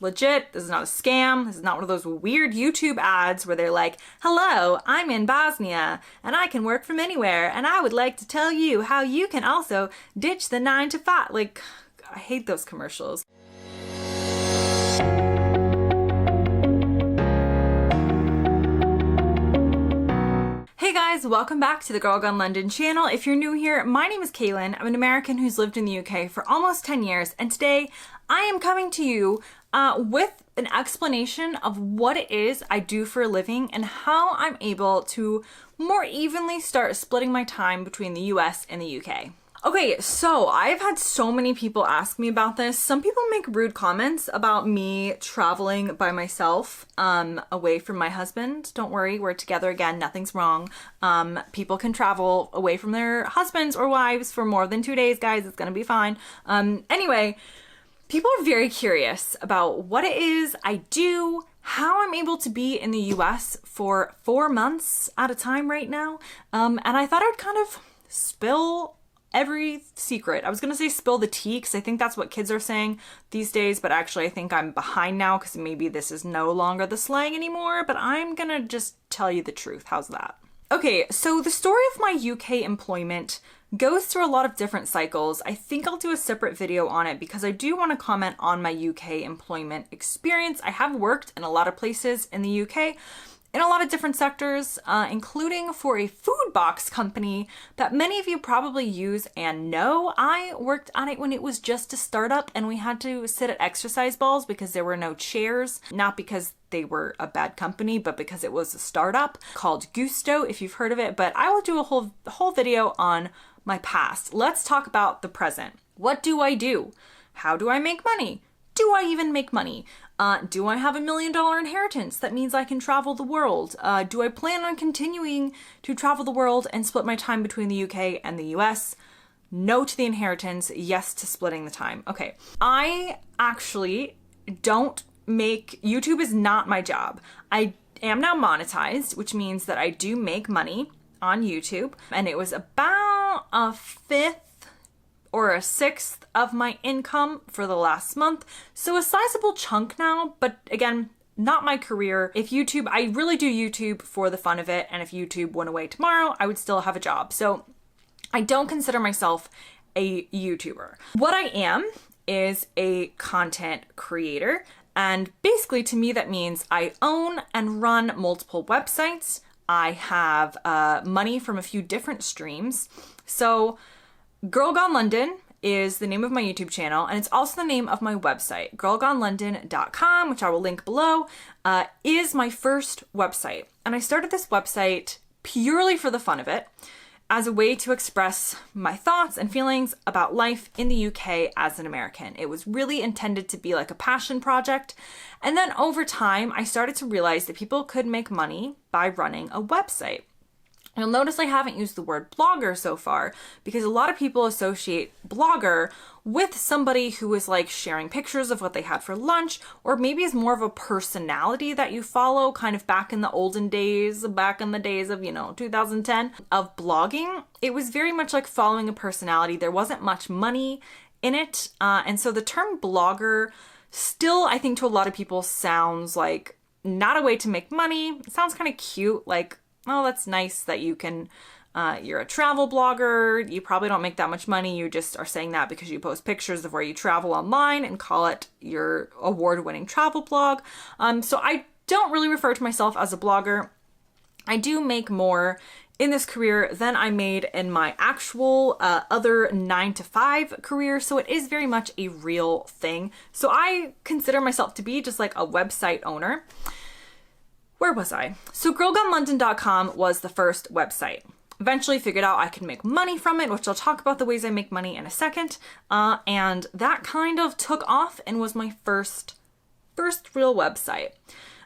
legit. This is not a scam. This is not one of those weird YouTube ads where they're like, hello, I'm in Bosnia and I can work from anywhere and I would like to tell you how you can also ditch the 9 to 5. Like, I hate those commercials. Hey guys, welcome back to the Girl Gone London channel. If you're new here, my name is Kaylin. I'm an American who's lived in the UK for almost 10 years, and today I am coming to you with an explanation of what it is I do for a living and how I'm able to more evenly start splitting my time between the US and the UK. Okay, so I've had so many people ask me about this. Some people make rude comments about me traveling by myself away from my husband. Don't worry, we're together again, nothing's wrong. People can travel away from their husbands or wives for more than 2 days, guys, it's gonna be fine. Anyway, people are very curious about what it is I do, how I'm able to be in the US for 4 months at a time right now. And I thought I'd kind of spill every secret. I was gonna say spill the tea because I think that's what kids are saying these days, but actually I think I'm behind now because maybe this is no longer the slang anymore, but I'm gonna just tell you the truth. How's that? Okay, so the story of my UK employment goes through a lot of different cycles. I think I'll do a separate video on it because I do want to comment on my UK employment experience. I have worked in a lot of places in the UK, in a lot of different sectors, including for a food box company that many of you probably use and know. I worked on it when it was just a startup and we had to sit at exercise balls because there were no chairs, not because they were a bad company, but because it was a startup called Gusto, if you've heard of it. But I will do a whole video on my past. Let's talk about the present. What do I do? How do I make money? Do I even make money? Do I have $1 million inheritance that means I can travel the world? Do I plan on continuing to travel the world and split my time between the UK and the US? No to the inheritance, yes to splitting the time. Okay, I actually don't YouTube is not my job. I am now monetized, which means that I do make money on YouTube, and it was about a fifth or a sixth of my income for the last month. So a sizable chunk now, but again, not my career. I really do YouTube for the fun of it, and if YouTube went away tomorrow, I would still have a job. So I don't consider myself a YouTuber. What I am is a content creator, and basically to me that means I own and run multiple websites. I have money from a few different streams. So Girl Gone London is the name of my YouTube channel, and it's also the name of my website. girlgonelondon.com, which I will link below, is my first website. And I started this website purely for the fun of it, as a way to express my thoughts and feelings about life in the UK as an American. It was really intended to be like a passion project. And then over time, I started to realize that people could make money by running a website. You'll notice I haven't used the word blogger so far because a lot of people associate blogger with somebody who is like sharing pictures of what they had for lunch, or maybe is more of a personality that you follow kind of back in the olden days, back in the days of, 2010 of blogging. It was very much like following a personality. There wasn't much money in it. And so the term blogger still, I think to a lot of people sounds like not a way to make money. It sounds kind of cute, like, oh, that's nice that you can, you're a travel blogger. You probably don't make that much money. You just are saying that because you post pictures of where you travel online and call it your award-winning travel blog. So I don't really refer to myself as a blogger. I do make more in this career than I made in my actual other 9 to 5 career. So it is very much a real thing. So I consider myself to be just like a website owner. Where was I? So girlgonelondon.com was the first website. Eventually figured out I could make money from it, which I'll talk about the ways I make money in a second. And that kind of took off and was my first real website.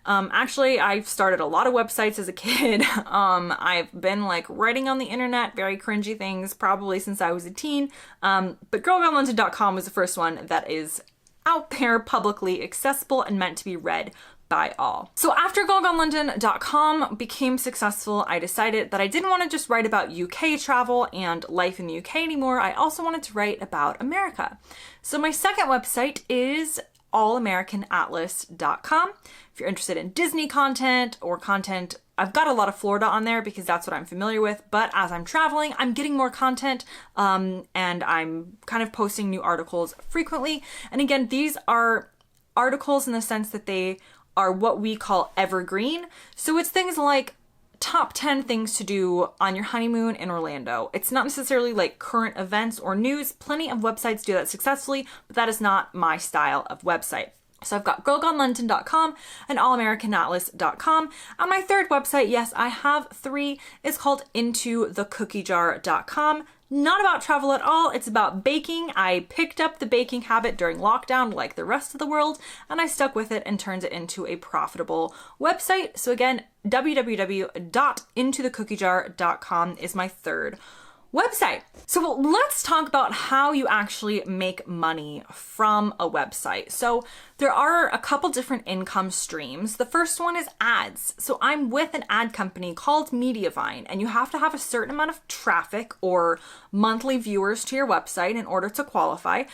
Actually, I've started a lot of websites as a kid. I've been like writing on the internet, very cringy things, probably since I was a teen. But girlgonelondon.com was the first one that is out there, publicly accessible and meant to be read by all. So after girlgonelondon.com became successful, I decided that I didn't want to just write about UK travel and life in the UK anymore. I also wanted to write about America. So my second website is allamericanatlas.com. If you're interested in Disney content or content, I've got a lot of Florida on there because that's what I'm familiar with, but as I'm traveling, I'm getting more content, and I'm kind of posting new articles frequently. And again, these are articles in the sense that they are what we call evergreen. So it's things like top 10 things to do on your honeymoon in Orlando. It's not necessarily like current events or news. Plenty of websites do that successfully, but that is not my style of website. So I've got girlgonelondon.com and allamericanatlas.com. And my third website, yes, I have three, is called intothecookyjar.com. Not about travel at all. It's about baking. I picked up the baking habit during lockdown like the rest of the world, and I stuck with it and turned it into a profitable website. So again, www.intothecookyjar.com is my third website. So let's talk about how you actually make money from a website. So there are a couple different income streams. The first one is ads. So I'm with an ad company called Mediavine, and you have to have a certain amount of traffic or monthly viewers to your website in order to qualify.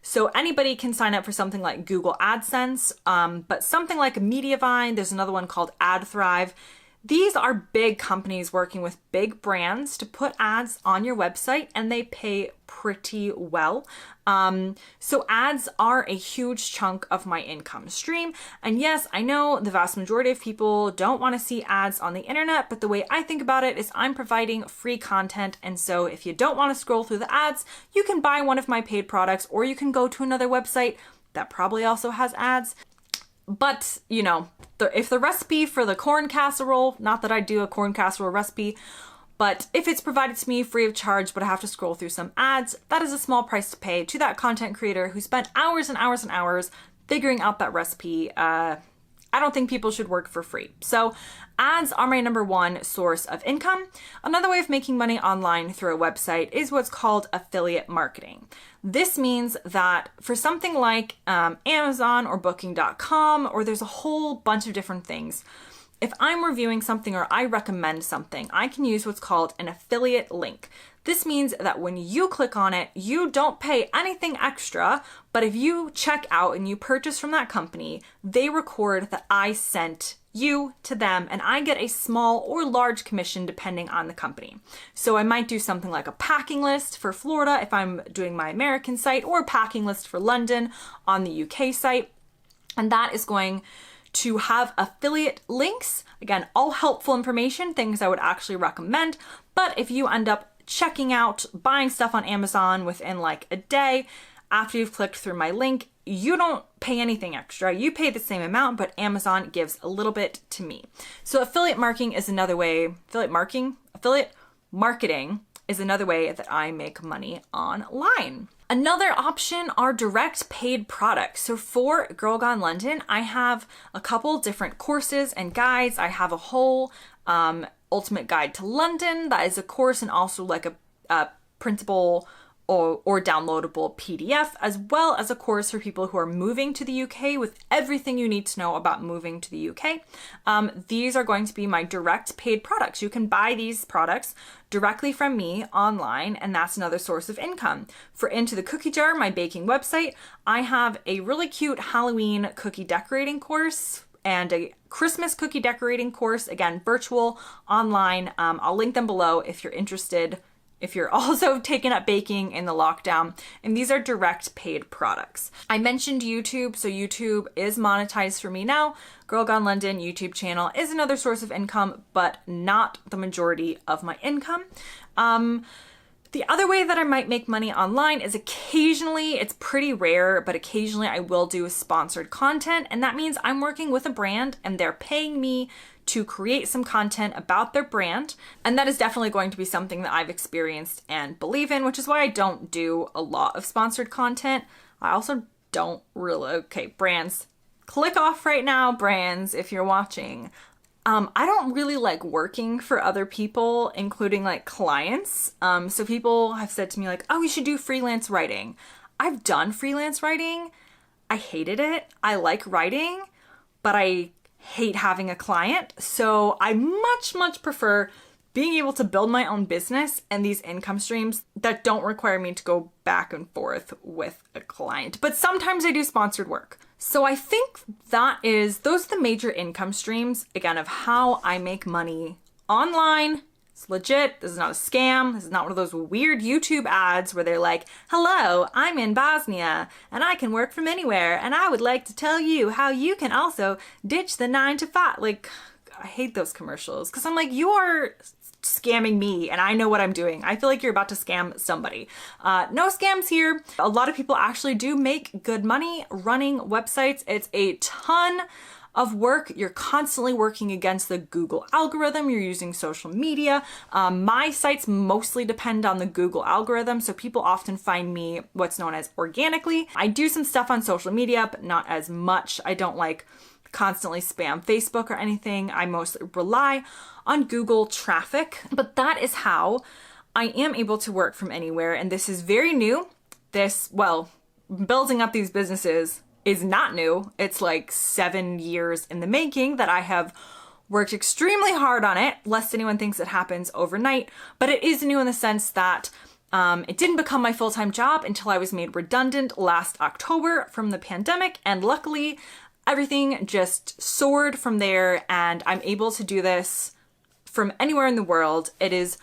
So anybody can sign up for something like Google AdSense, but something like Mediavine, there's another one called AdThrive. These are big companies working with big brands to put ads on your website, and they pay pretty well. So ads are a huge chunk of my income stream. And yes, I know the vast majority of people don't want to see ads on the internet, but the way I think about it is I'm providing free content. And so if you don't want to scroll through the ads, you can buy one of my paid products, or you can go to another website that probably also has ads. But, you know, if the recipe for the corn casserole, not that I do a corn casserole recipe, but if it's provided to me free of charge, but I have to scroll through some ads, that is a small price to pay to that content creator who spent hours and hours and hours figuring out that recipe. I don't think people should work for free. So ads are my number one source of income. Another way of making money online through a website is what's called affiliate marketing. This means that for something like Amazon or Booking.com, or there's a whole bunch of different things, if I'm reviewing something or I recommend something, I can use what's called an affiliate link. This means that when you click on it, you don't pay anything extra, but if you check out and you purchase from that company, they record that I sent you to them, and I get a small or large commission depending on the company. So I might do something like a packing list for Florida if I'm doing my American site, or a packing list for London on the UK site, and that is going to have affiliate links. Again, all helpful information, things I would actually recommend. But if you end up checking out, buying stuff on Amazon within like a day after you've clicked through my link, you don't pay anything extra. You pay the same amount, but Amazon gives a little bit to me. So affiliate marketing is another way, affiliate marketing is another way that I make money online. Another option are direct paid products. So for Girl Gone London, I have a couple different courses and guides. I have a whole Ultimate Guide to London that is a course, and also like a printable or downloadable PDF, as well as a course for people who are moving to the UK with everything you need to know about moving to the UK. These are going to be my direct paid products. You can buy these products directly from me online, and that's another source of income. For Into the Cookie Jar, my baking website, I have a really cute Halloween cookie decorating course and a Christmas cookie decorating course, again, virtual, online. I'll link them below if you're interested, if you're also taking up baking in the lockdown. And these are direct paid products. I mentioned YouTube, so YouTube is monetized for me now. Girl Gone London YouTube channel is another source of income, but not the majority of my income. The other way that I might make money online is occasionally, it's pretty rare, but occasionally I will do sponsored content. And that means I'm working with a brand and they're paying me to create some content about their brand. And that is definitely going to be something that I've experienced and believe in, which is why I don't do a lot of sponsored content. I also don't really, okay, brands, click off right now, brands, if you're watching. I don't really like working for other people, including like clients. So people have said to me like, oh, you should do freelance writing. I've done freelance writing. I hated it. I like writing, but I hate having a client. So I much prefer being able to build my own business and these income streams that don't require me to go back and forth with a client. But sometimes I do sponsored work. So I think those are the major income streams, again, of how I make money online. It's legit. This is not a scam. This is not one of those weird YouTube ads where they're like, hello, I'm in Bosnia and I can work from anywhere. And I would like to tell you how you can also ditch the 9 to 5. Like, I hate those commercials because I'm like, you are scamming me and I know what I'm doing. I feel like you're about to scam somebody. No scams here. A lot of people actually do make good money running websites. It's a ton of work. You're constantly working against the Google algorithm. You're using social media. My sites mostly depend on the Google algorithm, so people often find me what's known as organically. I do some stuff on social media, but not as much. I don't like constantly spam Facebook or anything. I mostly rely on Google traffic, but that is how I am able to work from anywhere. And this is very new. Building up these businesses is not new. It's like 7 years in the making that I have worked extremely hard on it, lest anyone thinks it happens overnight. But it is new in the sense that it didn't become my full-time job until I was made redundant last October from the pandemic. And luckily, everything just soared from there and I'm able to do this from anywhere in the world. It is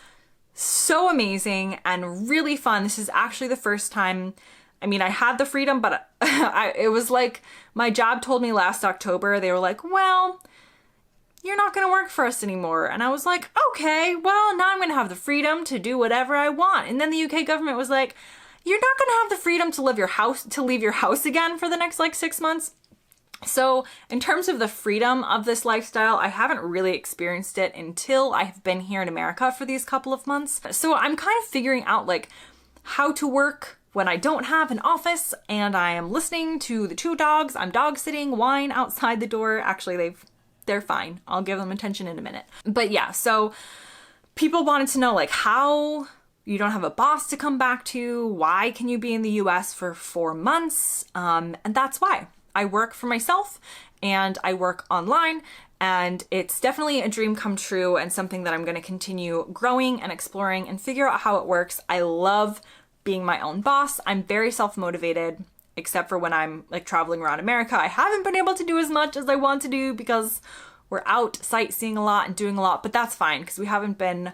so amazing and really fun. This is actually the first time, I mean, I had the freedom, but it was like my job told me last October, they were like, well, you're not going to work for us anymore. And I was like, okay, well, now I'm going to have the freedom to do whatever I want. And then the UK government was like, you're not going to have the freedom to leave your house again for the next like 6 months. So in terms of the freedom of this lifestyle, I haven't really experienced it until I have been here in America for these couple of months. So I'm kind of figuring out like how to work when I don't have an office and I am listening to the 2 dogs. I'm dog sitting, wine outside the door. Actually, they're fine. I'll give them attention in a minute. But yeah, so people wanted to know like how you don't have a boss to come back to. Why can you be in the US for 4 months? And that's why. I work for myself and I work online, and it's definitely a dream come true and something that I'm going to continue growing and exploring and figure out how it works. I love being my own boss. I'm very self-motivated, except for when I'm like traveling around America. I haven't been able to do as much as I want to do because we're out sightseeing a lot and doing a lot, but that's fine because we haven't been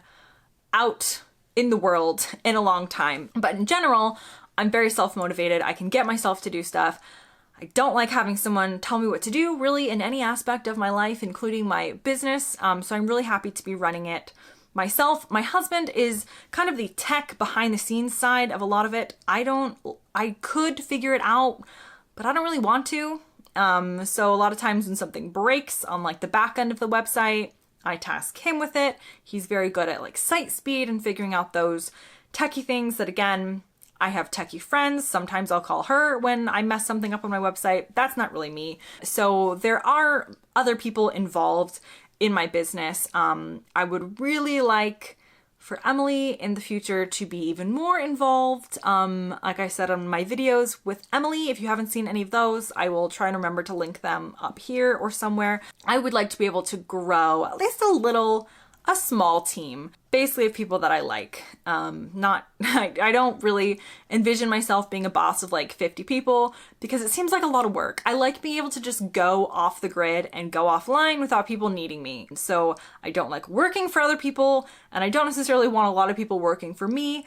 out in the world in a long time. But in general, I'm very self-motivated. I can get myself to do stuff. I don't like having someone tell me what to do really in any aspect of my life, including my business. So I'm really happy to be running it myself. My husband is kind of the tech behind the scenes side of a lot of it. I could figure it out, but I don't really want to. So a lot of times when something breaks on like the back end of the website, I task him with it. He's very good at like site speed and figuring out those techie things that, again, I have techie friends. Sometimes I'll call her when I mess something up on my website. That's not really me. So there are other people involved in my business. I would really like for Emily in the future to be even more involved. Like I said on my videos with Emily, if you haven't seen any of those, I will try and remember to link them up here or somewhere. I would like to be able to grow at least a small team, basically of people that I like. I don't really envision myself being a boss of like 50 people because it seems like a lot of work. I like being able to just go off the grid and go offline without people needing me. So I don't like working for other people, and I don't necessarily want a lot of people working for me.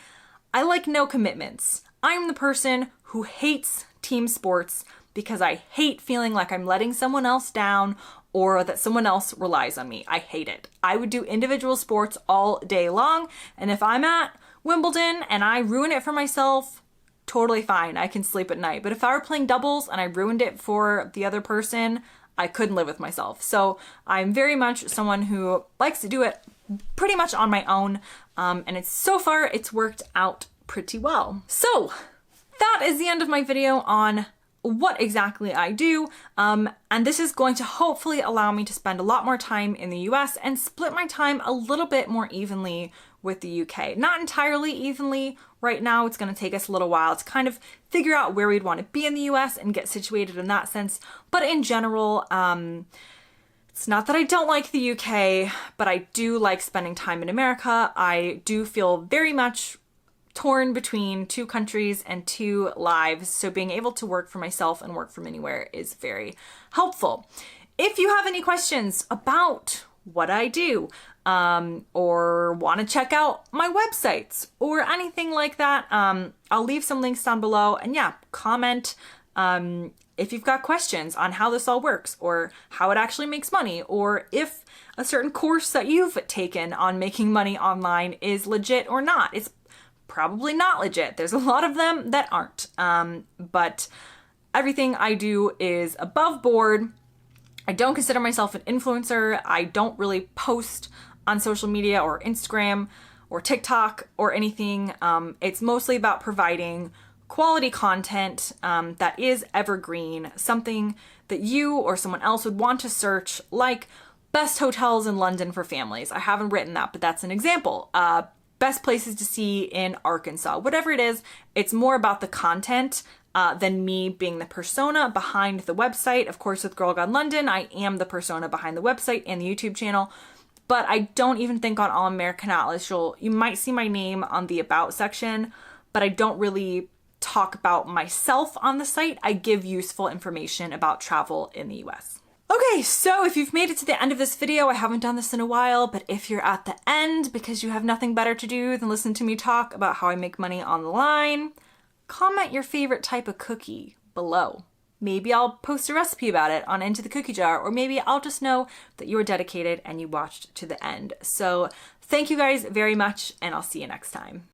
I like no commitments. I'm the person who hates team sports because I hate feeling like I'm letting someone else down or that someone else relies on me. I hate it. I would do individual sports all day long, and if I'm at Wimbledon and I ruin it for myself, totally fine. I can sleep at night. But if I were playing doubles and I ruined it for the other person, I couldn't live with myself. So I'm very much someone who likes to do it pretty much on my own, and so far it's worked out pretty well. So that is the end of my video on what exactly I do, and this is going to hopefully allow me to spend a lot more time in the US and split my time a little bit more evenly with the UK. Not entirely evenly right now. It's going to take us a little while to kind of figure out where we'd want to be in the US and get situated in that sense, but in general, It's not that I don't like the UK, but I do like spending time in America. I do feel very much torn between two countries and two lives, so being able to work for myself and work from anywhere is very helpful. If you have any questions about what I do, or want to check out my websites or anything like that, I'll leave some links down below. And yeah, comment if you've got questions on how this all works, or how it actually makes money, or if a certain course that you've taken on making money online is legit or not. It's probably not legit. There's a lot of them that aren't. But everything I do is above board. I don't consider myself an influencer. I don't really post on social media or Instagram or TikTok or anything. It's mostly about providing quality content that is evergreen, something that you or someone else would want to search, like best hotels in London for families. I haven't written that, but that's an example. Best places to see in Arkansas. Whatever it is, it's more about the content than me being the persona behind the website. Of course, with Girl Gone London, I am the persona behind the website and the YouTube channel. But I don't even think on All American Atlas you might see my name on the About section, but I don't really talk about myself on the site. I give useful information about travel in the US. Okay, so if you've made it to the end of this video, I haven't done this in a while, but if you're at the end because you have nothing better to do than listen to me talk about how I make money online, comment your favorite type of cookie below. Maybe I'll post a recipe about it on Into the Cookie Jar, or maybe I'll just know that you were dedicated and you watched to the end. So thank you guys very much, and I'll see you next time.